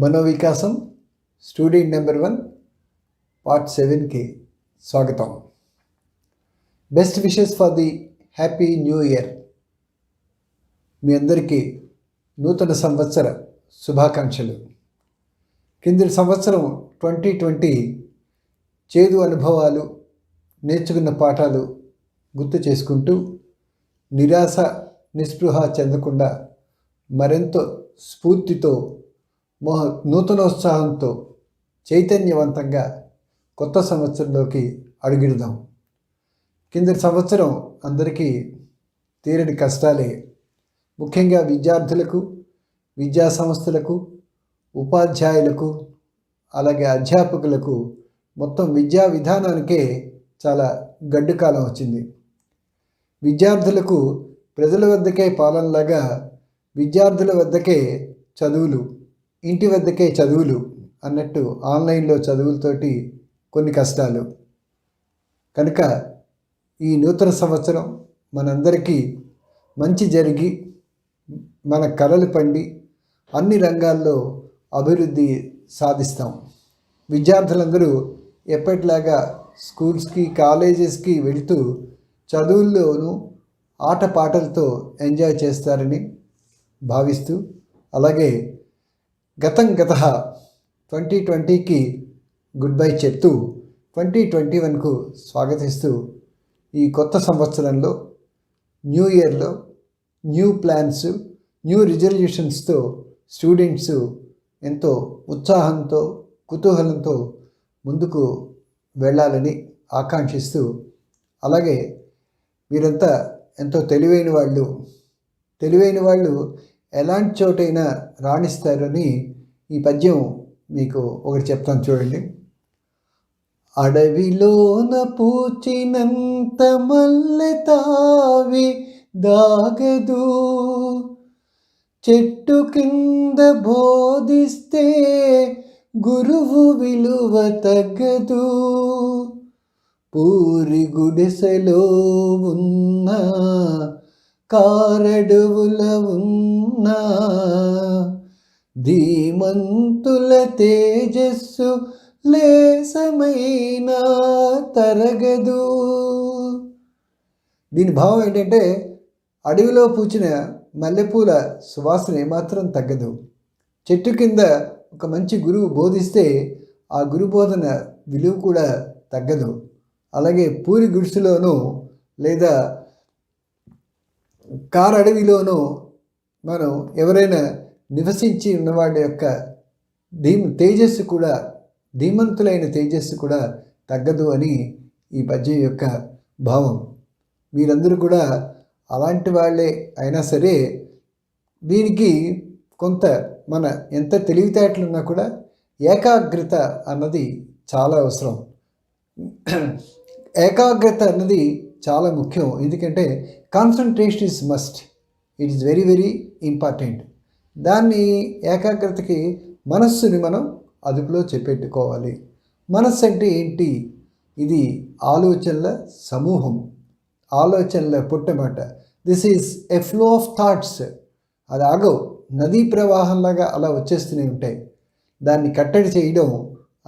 మనోవికాసం student number 1 part 7కి స్వాగతం. Best wishes for the happy new year. మీ అందరికీ నూతన సంవత్సర శుభాకాంక్షలు. కిందటి సంవత్సరం 2020 చేదు అనుభవాలు, నేర్చుకున్న పాఠాలు గుర్తు చేసుకుంటూ నిరాశ నిస్పృహ చెందకుండా మరెంతో స్ఫూర్తితో నూతనోత్సాహంతో చైతన్యవంతంగా కొత్త సంవత్సరంలోకి అడుగిడదాం. కిందటి సంవత్సరం అందరికీ తీరని కష్టాలే. ముఖ్యంగా విద్యార్థులకు, విద్యా సంస్థలకు, ఉపాధ్యాయులకు, అలాగే అధ్యాపకులకు, మొత్తం విద్యా విధానానికే చాలా గడ్డు కాలం వచ్చింది. విద్యార్థులకు ప్రజల వద్దకే పాలనలాగా విద్యార్థుల వద్దకే చదువులు, ఇంటి వద్దకే చదువులు అన్నట్టు ఆన్లైన్లో చదువులతోటి కొన్ని కష్టాలు. కనుక ఈ నూతన సంవత్సరం మనందరికీ మంచి జరిగి మన కలలు పండి అన్ని రంగాల్లో అభివృద్ధి సాధిస్తాం. విద్యార్థులందరూ ఎప్పటిలాగా స్కూల్స్కి, కాలేజెస్కి వెళుతూ చదువుల్లోనూ ఆటపాటలతో ఎంజాయ్ చేస్తారని భావిస్తూ, అలాగే గతం 2020కి గుడ్ బై చెప్తూ 2021కు స్వాగతిస్తూ ఈ కొత్త సంవత్సరంలో న్యూ ఇయర్లో న్యూ ప్లాన్స్, న్యూ రిజల్యూషన్స్తో స్టూడెంట్స్ ఎంతో ఉత్సాహంతో, కుతూహలంతో ముందుకు వెళ్ళాలని ఆకాంక్షిస్తూ, అలాగే మీరంతా ఎంతో తెలివైన వాళ్ళు ఎలాంటి చోటైనా రాణిస్తారని ఈ పద్యం మీకు ఒకటి చెప్తాను చూడండి. అడవిలోన పూచినంత మల్లె తావి దాగదు, చెట్టు కింద బోధిస్తే గురువు విలువ తగ్గదు, పూరి గుడిసెలో ఉన్న కారడువుల ఉన్న ధీమంతుల తేజస్సు లేసమైనా తరగదు. దీని భావం ఏంటంటే, అడవిలో పూచిన మల్లెపూల సువాసన ఏమాత్రం తగ్గదు. చెట్టు కింద ఒక మంచి గురువు బోధిస్తే ఆ గురు బోధన విలువ కూడా తగ్గదు. అలాగే పూరి గుడిసెలోనూ లేదా కారడవిలోనూ మనం ఎవరైనా నివసించి ఉన్నవాడి యొక్క తేజస్సు కూడా, ధీమంతులైన తేజస్సు కూడా తగ్గదు అని ఈ పద్యం యొక్క భావం. మీరందరూ కూడా అలాంటి వాళ్ళే అయినా సరే, దీనికి కొంత మన ఎంత తెలివితేటలున్నా కూడా ఏకాగ్రత అన్నది చాలా అవసరం. ఏకాగ్రత అన్నది చాలా ముఖ్యం. ఎందుకంటే concentration is must, it is very very important. దాన్ని ఏకాగ్రతకి మనస్సుని మనం అదుపులో చేపెట్టుకోవాలి. మనస్సు అంటే ఏంటి? ఇది ఆలోచనల సమూహం, ఆలోచనల పుట్టమాట. This is a flow of thoughts. అది ఆగవు, నదీ ప్రవాహంలాగా అలా వచ్చేస్తూనే ఉంటాయి. దాన్ని కట్టడి చేయడం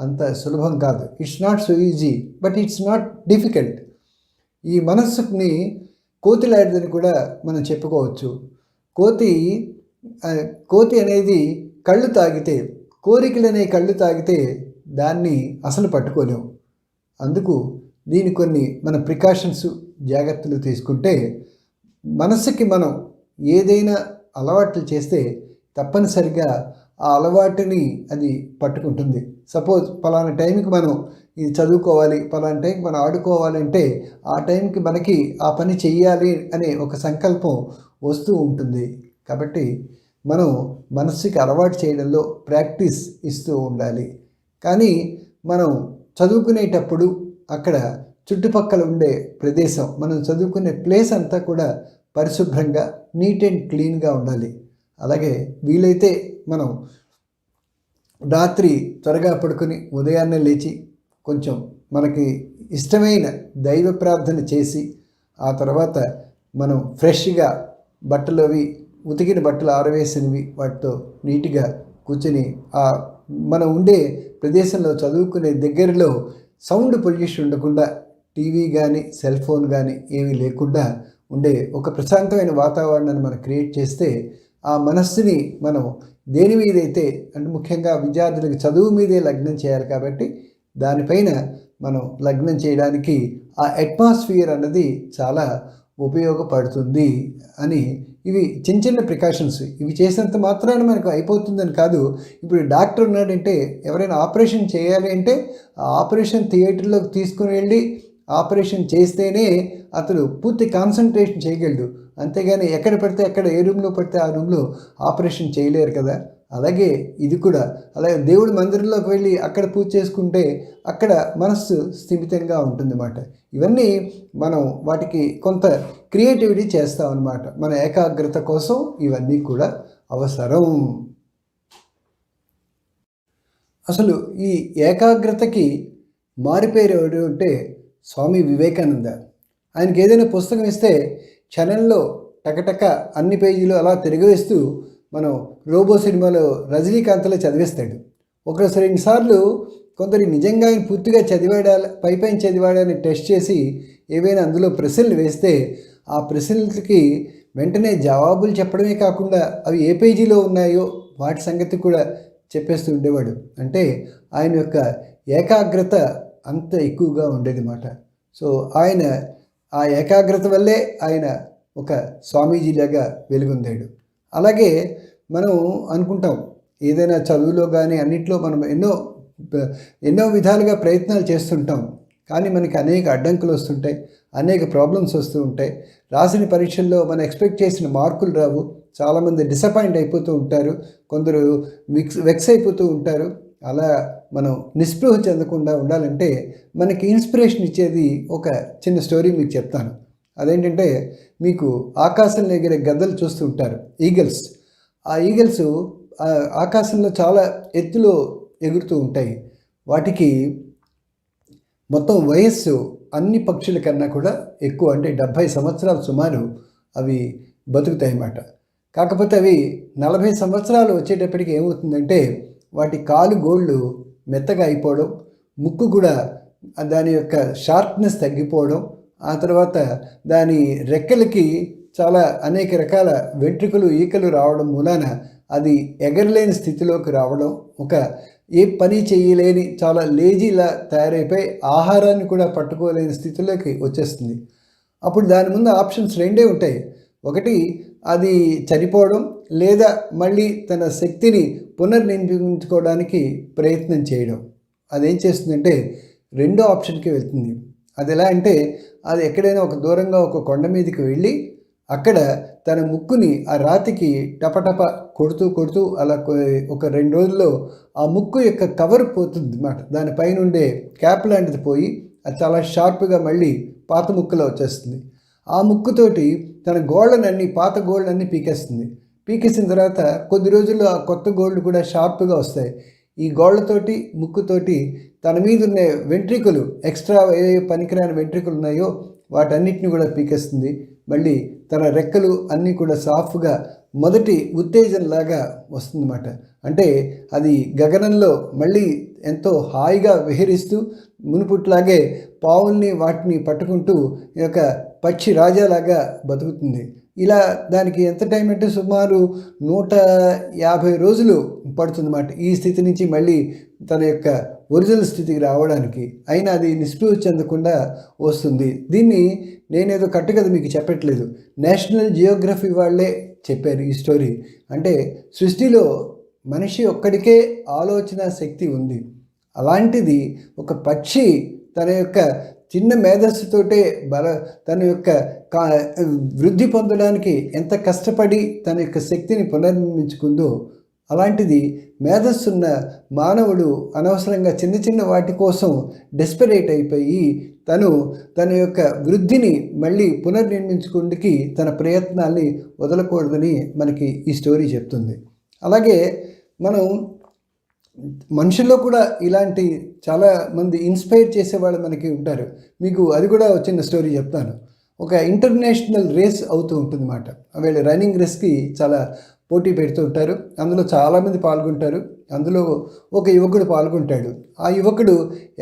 అంత సులభం కాదు. It's not so easy, but it's not difficult. ఈ మనస్సుని కోతిలాంటిదని కూడా మనం చెప్పుకోవచ్చు. కోతి అనేది కళ్ళు తాగితే, కోరికలు అనే కళ్ళు తాగితే దాన్ని అసలు పట్టుకోలేము. అందుకు దీని కొన్ని మన ప్రికాషన్స్, జాగ్రత్తలు తీసుకుంటే మనస్సుకి మనం ఏదైనా అలవాట్లు చేస్తే తప్పనిసరిగా ఆ అలవాటుని అది పట్టుకుంటుంది. సపోజ్ పలానా టైంకి మనం ఇది చదువుకోవాలి, పలానా టైంకి మనం ఆడుకోవాలంటే ఆ టైంకి మనకి ఆ పని చెయ్యాలి అనే ఒక సంకల్పం వస్తూ ఉంటుంది. కాబట్టి మనం మనస్సుకి అలవాటు చేయడంలో ప్రాక్టీస్ ఇస్తూ ఉండాలి. కానీ మనం చదువుకునేటప్పుడు అక్కడ చుట్టుపక్కల ఉండే ప్రదేశం, మనం చదువుకునే ప్లేస్ అంతా కూడా పరిశుభ్రంగా, నీట్ అండ్ క్లీన్గా ఉండాలి. అలాగే వీలైతే మనం రాత్రి త్వరగా పడుకొని ఉదయాన్నే లేచి కొంచెం మనకి ఇష్టమైన దైవ ప్రార్థన చేసి ఆ తర్వాత మనం ఫ్రెష్గా బట్టలు అవి ఉతికిన బట్టలు ఆరవేసినవి వాటితో నీట్గా కూర్చొని మనం ఉండే ప్రదేశంలో చదువుకునే దగ్గరలో సౌండ్ పొల్యూషన్ ఉండకుండా టీవీ కానీ సెల్ ఫోన్ కానీ ఏమీ లేకుండా ఉండే ఒక ప్రశాంతమైన వాతావరణాన్ని మనం క్రియేట్ చేస్తే ఆ మనస్సుని మనం దేని మీదైతే అంటే ముఖ్యంగా విద్యార్థులకు చదువు మీదే లగ్నం చేయాలి కాబట్టి దానిపైన మనం లగ్నం చేయడానికి ఆ అట్మాస్ఫియర్ అన్నది చాలా ఉపయోగపడుతుంది అని ఇవి చిన్న చిన్న ప్రికాషన్స్. ఇవి చేసినంత మాత్రాన మనకు అయిపోతుందని కాదు. ఇప్పుడు డాక్టర్ ఉన్నాడంటే ఎవరైనా ఆపరేషన్ చేయాలి అంటే ఆ ఆపరేషన్ థియేటర్లోకి తీసుకుని వెళ్ళి ఆపరేషన్ చేస్తేనే అతడు పూర్తి కాన్సన్ట్రేషన్ చేయగలడు. అంతేగాని ఎక్కడ పడితే ఎక్కడ ఏ రూమ్లో పడితే ఆ రూమ్లో ఆపరేషన్ చేయలేరు కదా. అలాగే ఇది కూడా అలాగే దేవుడి మందిరంలోకి వెళ్ళి అక్కడ పూజ చేసుకుంటే అక్కడ మనస్సు స్థిమితంగా ఉంటుందన్నమాట. ఇవన్నీ మనం వాటికి కొంత క్రియేటివిటీ చేస్తామన్నమాట. మన ఏకాగ్రత కోసం ఇవన్నీ కూడా అవసరం. అసలు ఈ ఏకాగ్రతకి మారిపోయారు ఎవరు అంటే స్వామి వివేకానంద. ఆయనకి ఏదైనా పుస్తకం ఇస్తే క్షణంలో టకటక అన్ని పేజీలు అలా తిరగవేస్తూ మనం రోబో సినిమాలో రజనీకాంత్లో చదివేస్తాడు. ఒకరోజు 2 సార్లు కొందరు నిజంగా ఆయన పూర్తిగా చదివాడా పైపైన చదివాడా అని టెస్ట్ చేసి ఏవైనా అందులో ప్రశ్నలు వేస్తే ఆ ప్రశ్నలకి వెంటనే జవాబులు చెప్పడమే కాకుండా అవి ఏ పేజీలో ఉన్నాయో వాటి సంగతి కూడా చెప్పేస్తూ ఉండేవాడు. అంటే ఆయన యొక్క ఏకాగ్రత అంత ఎక్కువగా ఉండేదన్నమాట. సో ఆయన ఆ ఏకాగ్రత వల్లే ఆయన ఒక స్వామీజీలాగా వెలుగొందాడు. అలాగే మనం అనుకుంటాం ఏదైనా చదువులో కానీ అన్నిట్లో మనం ఎన్నో విధాలుగా ప్రయత్నాలు చేస్తుంటాం. కానీ మనకి అనేక అడ్డంకులు వస్తుంటాయి, అనేక ప్రాబ్లమ్స్ వస్తూ ఉంటాయి. రాసిన పరీక్షల్లో మనం ఎక్స్పెక్ట్ చేసిన మార్కులు రావు. చాలామంది డిసప్పాయింట్ అయిపోతూ ఉంటారు, కొందరు వెక్స్ అయిపోతూ ఉంటారు. అలా మనం నిస్పృహ చెందకుండా ఉండాలంటే మనకి ఇన్స్పిరేషన్ ఇచ్చేది ఒక చిన్న స్టోరీ మీకు చెప్తాను. అదేంటంటే మీకు ఆకాశంలో ఎగిరే గద్దలు చూస్తూ ఉంటారు, ఈగల్స్. ఆ ఈగల్స్ ఆకాశంలో చాలా ఎత్తులో ఎగురుతూ ఉంటాయి. వాటికి మొత్తం వయస్సు అన్ని పక్షుల కన్నా కూడా ఎక్కువ, అంటే 70 సంవత్సరాలు సుమారు అవి బతుకుతాయి అన్నమాట. కాకపోతే అవి 40 సంవత్సరాలు వచ్చేటప్పటికి ఏమవుతుందంటే వాటి కాలు గోళ్ళు మెత్తగా అయిపోవడం, ముక్కు కూడా దాని యొక్క షార్ప్నెస్ తగ్గిపోవడం, ఆ తర్వాత దాని రెక్కలకి చాలా అనేక రకాల వెంట్రుకలు ఈకలు రావడం మూలాన అది ఎగరలేని స్థితిలోకి రావడం, ఒక ఏ పని చేయలేని చాలా లేజీలా తయారైపోయి ఆహారాన్ని కూడా పట్టుకోలేని స్థితిలోకి వచ్చేస్తుంది. అప్పుడు దాని ముందు ఆప్షన్స్ 2 ఉంటాయి. ఒకటి అది చనిపోవడం, లేదా మళ్ళీ తన శక్తిని పునర్నిర్మించుకోవడానికి ప్రయత్నం చేయడం. అదేం చేస్తుందంటే 2వ ఆప్షన్కి వెళ్తుంది. అది ఎలా అంటే అది ఎక్కడైనా ఒక దూరంగా ఒక కొండ మీదకి వెళ్ళి అక్కడ తన ముక్కుని ఆ రాతికి టపటప కొడుతూ అలా ఒక 2 రోజుల్లో ఆ ముక్కు యొక్క కవర్ పోతుంది అన్నమాట. దానిపైన ఉండే క్యాప్ లాంటిది పోయి అది చాలా షార్ప్గా మళ్ళీ పాత ముక్కులో వచ్చేస్తుంది. ఆ ముక్కుతోటి తన గోళ్ళనన్నీ పాత గోళ్ళన్నీ పీకేసిన తర్వాత కొద్ది రోజుల్లో ఆ కొత్త గోళ్ళు కూడా షార్ప్గా వస్తాయి. ఈ గోళ్ళతోటి ముక్కుతోటి తన మీద ఉన్న వెంట్రికలు ఎక్స్ట్రా ఏ పనికిరాని వెంట్రికలు ఉన్నాయో వాటన్నిటిని కూడా పీకేస్తుంది. మళ్ళీ తన రెక్కలు అన్నీ కూడా సాఫ్ట్గా మొదటి ఉత్తేజనలాగా వస్తుందన్నమాట. అంటే అది గగనంలో మళ్ళీ ఎంతో హాయిగా విహరిస్తూ మునుపుట్లాగే పావుల్ని వాటిని పట్టుకుంటూ ఈ యొక్క పక్షి రాజాలాగా బతుకుతుంది. ఇలా దానికి ఎంత టైం అంటే సుమారు 150 రోజులు పడుతుందన్నమాట ఈ స్థితి నుంచి మళ్ళీ తన యొక్క ఒరిజినల్ స్థితికి రావడానికి. అయినా అది నిస్పృహ చెందకుండా వస్తుంది. దీన్ని నేనేదో కట్టుకథ మీకు చెప్పట్లేదు, నేషనల్ జియోగ్రఫీ వాళ్ళే చెప్పారు ఈ స్టోరీ. అంటే సృష్టిలో మనిషి ఒక్కడికే ఆలోచన శక్తి ఉంది. అలాంటిది ఒక పక్షి తన యొక్క చిన్న మేధస్సుతోటే తన యొక్క వృద్ధి పొందడానికి ఎంత కష్టపడి తన యొక్క శక్తిని పునర్నిర్మించుకుందో, అలాంటిది మేధస్సున్న మానవుడు అనవసరంగా చిన్న చిన్న వాటి కోసం డెస్పరేట్ అయిపోయి తన యొక్క వృద్ధిని మళ్ళీ పునర్నిర్మించుకుందుకి తన ప్రయత్నాల్ని వదలకూడదని మనకి ఈ స్టోరీ చెప్తుంది. అలాగే మనం మనుషుల్లో కూడా ఇలాంటి చాలామంది ఇన్స్పైర్ చేసేవాళ్ళు మనకి ఉంటారు. మీకు అది కూడా చిన్న స్టోరీ చెప్తాను. ఒక ఇంటర్నేషనల్ రేస్ అవుతూ ఉంటుందన్నమాట. వీళ్ళ రన్నింగ్ రేస్కి చాలా పోటీ పెడుతూ ఉంటారు. అందులో చాలామంది పాల్గొంటారు. అందులో ఒక యువకుడు పాల్గొంటాడు. ఆ యువకుడు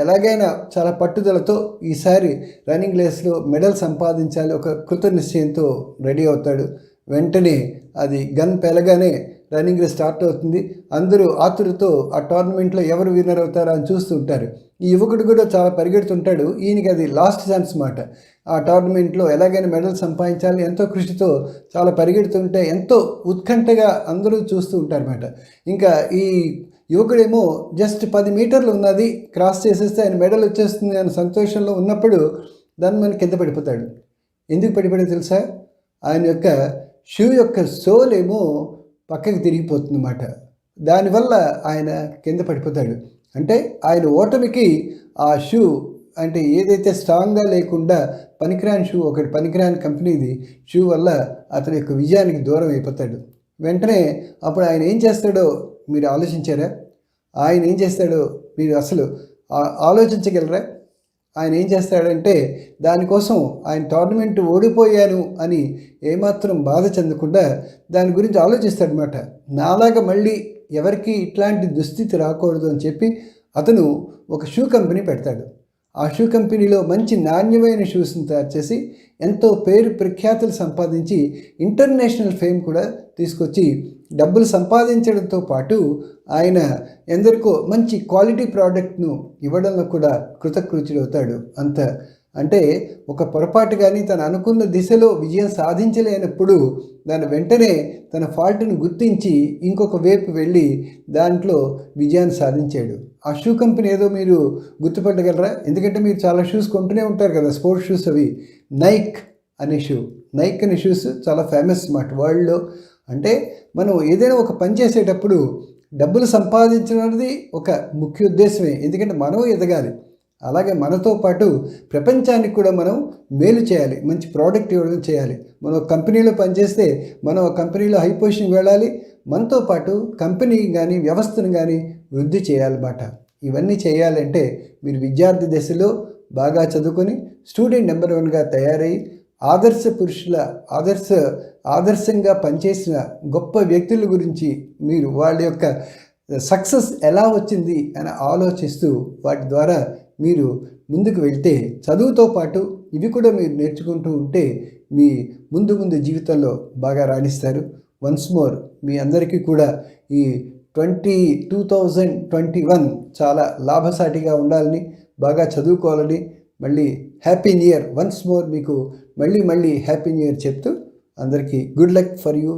ఎలాగైనా చాలా పట్టుదలతో ఈసారి రన్నింగ్ రేస్లో మెడల్ సంపాదించాలి ఒక కృత నిశ్చయంతో రెడీ అవుతాడు. వెంటనే అది గన్ పెలగానే రన్నింగ్ రేస్ స్టార్ట్ అవుతుంది. అందరూ ఆతురతో ఆ టోర్నమెంట్లో ఎవరు విన్నర్ అవుతారా అని చూస్తూ ఉంటారు. ఈ యువకుడు కూడా చాలా పరిగెడుతుంటాడు. ఈయనకి అది లాస్ట్ ఛాన్స్ మాట. ఆ టోర్నమెంట్లో ఎలాగైనా మెడల్ సంపాదించాలి ఎంతో కృషితో చాలా పరిగెడుతుంటే ఎంతో ఉత్కంఠగా అందరూ చూస్తూ ఉంటారన్నమాట. ఇంకా ఈ యువకుడేమో జస్ట్ 10 మీటర్లు ఉన్నది, క్రాస్ చేసేస్తే ఆయన మెడల్ వచ్చేస్తుంది అనే సంతోషంలో ఉన్నప్పుడు దాన్ని మన కింద పడిపోతాడు. ఎందుకు పడిపోయాడో తెలుసా? ఆయన యొక్క షూ యొక్క సోల్ ఏమో పక్కకి తిరిగిపోతుంది అన్నమాట. దానివల్ల ఆయన కింద పడిపోతాడు. అంటే ఆయన ఓటమికి ఆ షూ అంటే ఏదైతే స్ట్రాంగ్గా లేకుండా పనికిరాని షూ, ఒకటి పనికిరాని కంపెనీది షూ వల్ల అతని యొక్క విజయానికి దూరం అయిపోతాడు. వెంటనే అప్పుడు ఆయన ఏం చేస్తాడో మీరు ఆలోచించారా? ఆయన ఏం చేస్తాడో మీరు అసలు ఆలోచించగలరా? ఆయన ఏం చేస్తాడంటే దానికోసం ఆయన టోర్నమెంట్ ఓడిపోయాను అని ఏమాత్రం బాధ చెందకుండా దాని గురించి ఆలోచిస్తాడనమాట. నాలాగా మళ్ళీ ఎవరికి ఇట్లాంటి దుస్థితి రాకూడదు అని చెప్పి అతను ఒక షూ కంపెనీ పెడతాడు. ఆ షూ కంపెనీలో మంచి నాణ్యమైన షూస్ని తయారు చేసి ఎంతో పేరు ప్రఖ్యాతులు సంపాదించి ఇంటర్నేషనల్ ఫేమ్ కూడా తీసుకొచ్చి డబ్బులు సంపాదించడంతో పాటు ఆయన ఎందరికో మంచి క్వాలిటీ ప్రోడక్ట్ను ఇవ్వడంలో కూడా కృతకృత్యుడవుతాడు. అంటే ఒక పొరపాటు కానీ తను అనుకున్న దిశలో విజయం సాధించలేనప్పుడు దాని వెంటనే తన ఫాల్ట్ను గుర్తించి ఇంకొక వైపు వెళ్ళి దాంట్లో విజయాన్ని సాధించాడు. ఆ షూ కంపెనీ ఏదో మీరు గుర్తుపట్టగలరా? ఎందుకంటే మీరు చాలా షూస్ కొంటూనే ఉంటారు కదా, స్పోర్ట్స్ షూస్. అవి నైక్ అనే షూస్ చాలా ఫేమస్ మాట వరల్డ్లో. అంటే మనం ఏదైనా ఒక పని చేసేటప్పుడు డబ్బులు సంపాదించడం అనేది ఒక ముఖ్య ఉద్దేశమే, ఎందుకంటే మనం ఎదగాలి. అలాగే మనతో పాటు ప్రపంచానికి కూడా మనం మేలు చేయాలి, మంచి ప్రోడక్ట్ ఇవ్వడం చేయాలి. మనం ఒక కంపెనీలో పనిచేస్తే మనం ఆ కంపెనీలో హై పొజిషన్కి వెళ్ళాలి, మనతో పాటు కంపెనీ కానీ వ్యవస్థను కానీ వృద్ధి చేయాలన్నమాట. ఇవన్నీ చేయాలంటే మీరు విద్యార్థి దశలో బాగా చదువుకొని స్టూడెంట్ నెంబర్ 1గా తయారై ఆదర్శ పురుషుల ఆదర్శంగా పనిచేసిన గొప్ప వ్యక్తుల గురించి మీరు వాళ్ళ యొక్క సక్సెస్ ఎలా వచ్చింది అని ఆలోచిస్తూ వాటి ద్వారా మీరు ముందుకు వెళ్తే చదువుతో పాటు ఇవి కూడా మీరు నేర్చుకుంటూ ఉంటే మీ ముందు జీవితంలో బాగా రాణిస్తారు. వన్స్ మోర్ మీ అందరికీ కూడా ఈ 2021 చాలా లాభసాటిగా ఉండాలని, బాగా చదువుకోవాలని, మళ్ళీ happy new year once more మీకు మళ్ళీ హ్యాపీ న్యూ ఇయర్ చెప్తూ అందరికీ గుడ్ లక్ ఫర్ యూ.